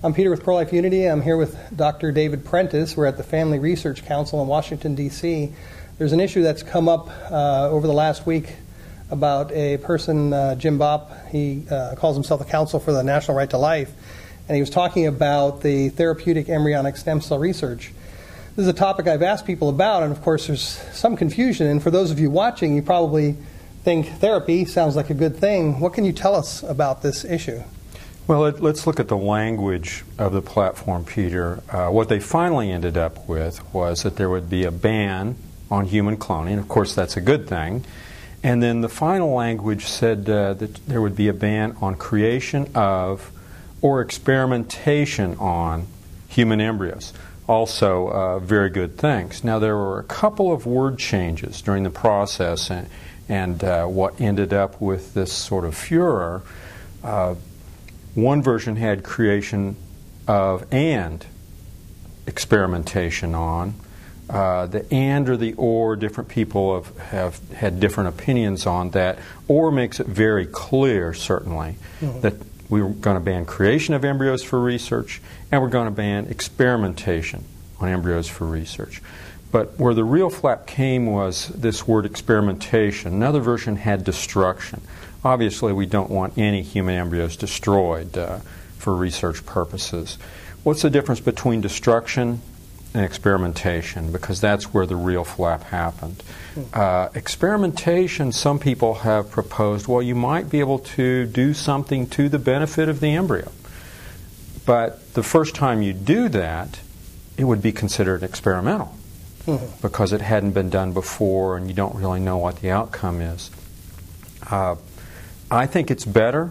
I'm Peter with Pro-Life Unity. I'm here with Dr. David Prentice. We're at the Family Research Council in Washington, D.C. There's an issue that's come up over the last week about a person, Jim Bopp. He calls himself the Counsel for the National Right to Life, and he was talking about the therapeutic embryonic stem cell research. This is a topic I've asked people about, and of course there's some confusion, and for those of you watching, you probably think therapy sounds like a good thing. What can you tell us about this issue? Well, let's look at the language of the platform, Peter. What they finally ended up with was that there would be a ban on human cloning. Of course, that's a good thing. And then the final language said that there would be a ban on creation of or experimentation on human embryos. Also, very good things. Now, there were a couple of word changes during the process, and what ended up with this sort of furor. One version had creation of and experimentation on. The and or the or, different people have had different opinions on that. Or makes it very clear, certainly, that we were going to ban creation of embryos for research, and we're going to ban experimentation on embryos for research. But where the real flap came was this word experimentation. Another version had destruction. Obviously, we don't want any human embryos destroyed for research purposes. What's the difference between destruction and experimentation? Because that's where the real flap happened. Experimentation, some people have proposed, well, you might be able to do something to the benefit of the embryo. But the first time you do that, it would be considered experimental because it hadn't been done before and you don't really know what the outcome is. I think it's better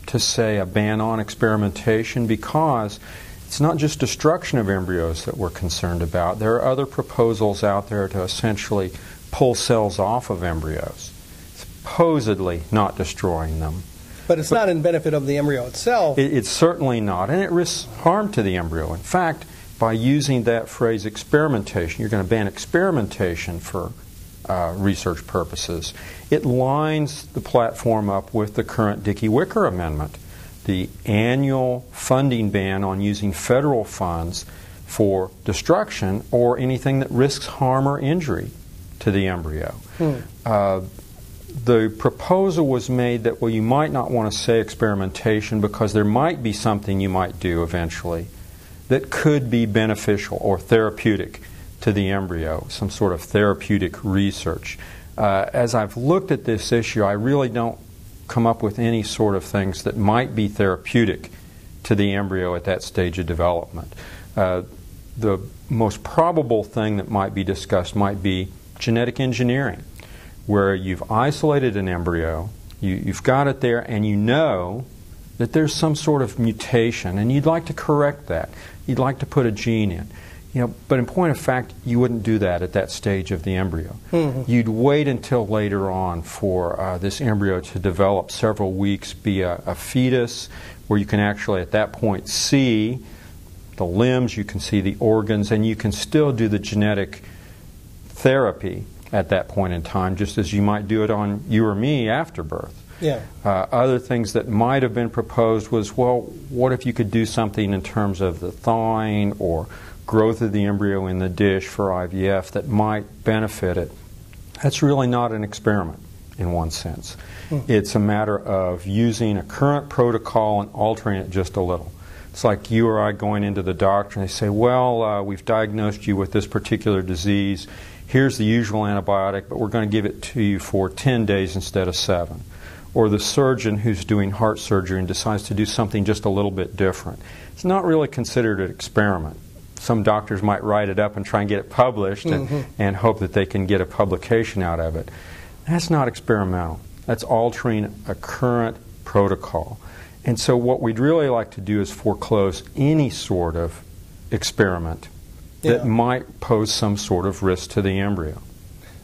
to say a ban on experimentation because it's not just destruction of embryos that we're concerned about. There are other proposals out there to essentially pull cells off of embryos, supposedly not destroying them. But it's not in benefit of the embryo itself. It's certainly not, and it risks harm to the embryo. In fact, by using that phrase experimentation, you're going to ban experimentation for research purposes. It lines the platform up with the current Dickey-Wicker Amendment, the annual funding ban on using federal funds for destruction or anything that risks harm or injury to the embryo. The proposal was made that, well, you might not want to say experimentation because there might be something you might do eventually that could be beneficial or therapeutic to the embryo, some sort of therapeutic research. As I've looked at this issue, I really don't come up with any sort of things that might be therapeutic to the embryo at that stage of development. The most probable thing that might be discussed might be genetic engineering, where you've isolated an embryo, you've got it there, and you know that there's some sort of mutation, and you'd like to correct that. You'd like to put a gene in. But in point of fact, you wouldn't do that at that stage of the embryo. You'd wait until later on for this embryo to develop several weeks, be a fetus, where you can actually at that point see the limbs, you can see the organs, and you can still do the genetic therapy at that point in time, just as you might do it on you or me after birth. Other things that might have been proposed was, well, what if you could do something in terms of the thawing or growth of the embryo in the dish for IVF that might benefit it? That's really not an experiment in one sense. It's a matter of using a current protocol and altering it just a little. It's like you or I going into the doctor and they say, well, we've diagnosed you with this particular disease. Here's the usual antibiotic, but we're going to give it to you for 10 days instead of 7. Or the surgeon who's doing heart surgery and decides to do something just a little bit different. It's not really considered an experiment. Some doctors might write it up and try and get it published and hope that they can get a publication out of it. That's not experimental. That's altering a current protocol. And so what we'd really like to do is foreclose any sort of experiment that might pose some sort of risk to the embryo.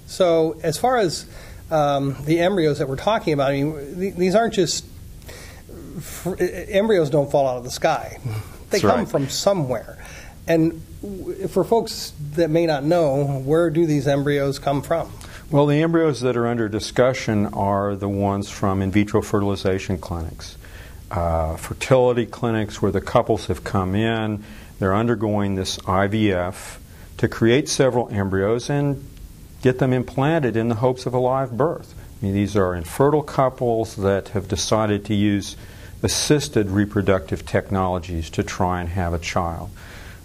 So as far as the embryos that we're talking about, I mean, these aren't just embryos don't fall out of the sky. They come from somewhere. And for folks that may not know, where do these embryos come from? Well, the embryos that are under discussion are the ones from in vitro fertilization clinics. fertility clinics where the couples have come in. They're undergoing this IVF to create several embryos and get them implanted in the hopes of a live birth. I mean, these are infertile couples that have decided to use assisted reproductive technologies to try and have a child.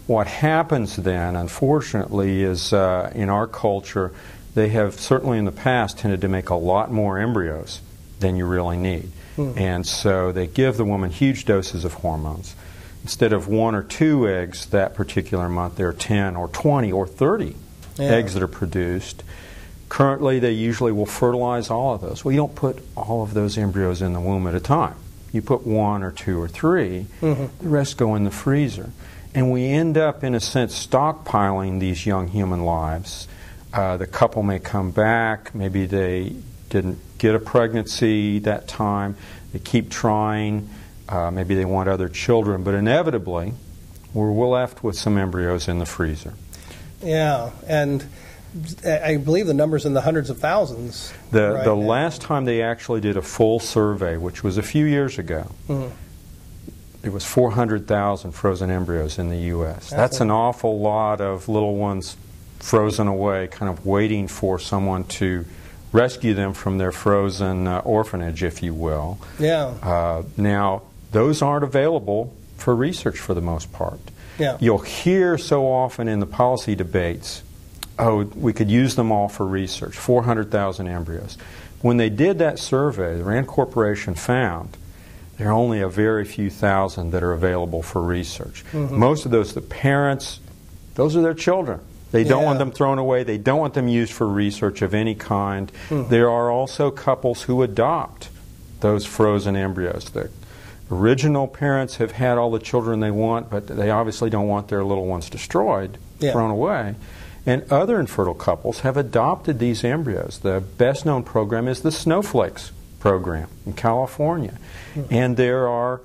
What happens then, unfortunately, is in our culture, they have certainly in the past tended to make a lot more embryos than you really need. And so they give the woman huge doses of hormones. Instead of 1 or 2 eggs that particular month, there are 10 or 20 or 30 eggs that are produced. Currently, they usually will fertilize all of those. Well, you don't put all of those embryos in the womb at a time. You put 1 or 2 or 3. The rest go in the freezer. And we end up, in a sense, stockpiling these young human lives. The couple may come back. Maybe they didn't get a pregnancy that time. They keep trying. Maybe they want other children. But inevitably, we're left with some embryos in the freezer. Yeah, and I believe the number's in the hundreds of thousands. The last time they actually did a full survey, which was a few years ago, it was 400,000 frozen embryos in the U.S. That's an awful lot of little ones frozen away, kind of waiting for someone to rescue them from their frozen orphanage, if you will. Yeah. Now, those aren't available for research for the most part. Yeah. You'll hear so often in the policy debates, oh, we could use them all for research, 400,000 embryos. When they did that survey, the Rand Corporation found there are only a very few thousand that are available for research. Most of those, the parents, those are their children. They don't want them thrown away. They don't want them used for research of any kind. There are also couples who adopt those frozen embryos. The original parents have had all the children they want, but they obviously don't want their little ones destroyed, thrown away. And other infertile couples have adopted these embryos. The best-known program is the Snowflakes program in California. And there are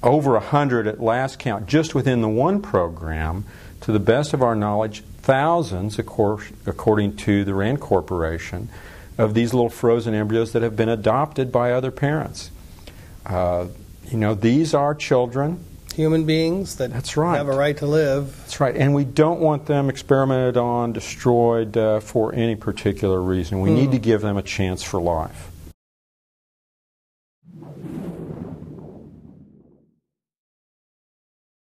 over 100 at last count just within the one program. To the best of our knowledge, thousands, according to the Rand Corporation, of these little frozen embryos that have been adopted by other parents. These are children. Human beings that have a right to live. That's right. And we don't want them experimented on, destroyed for any particular reason. We need to give them a chance for life.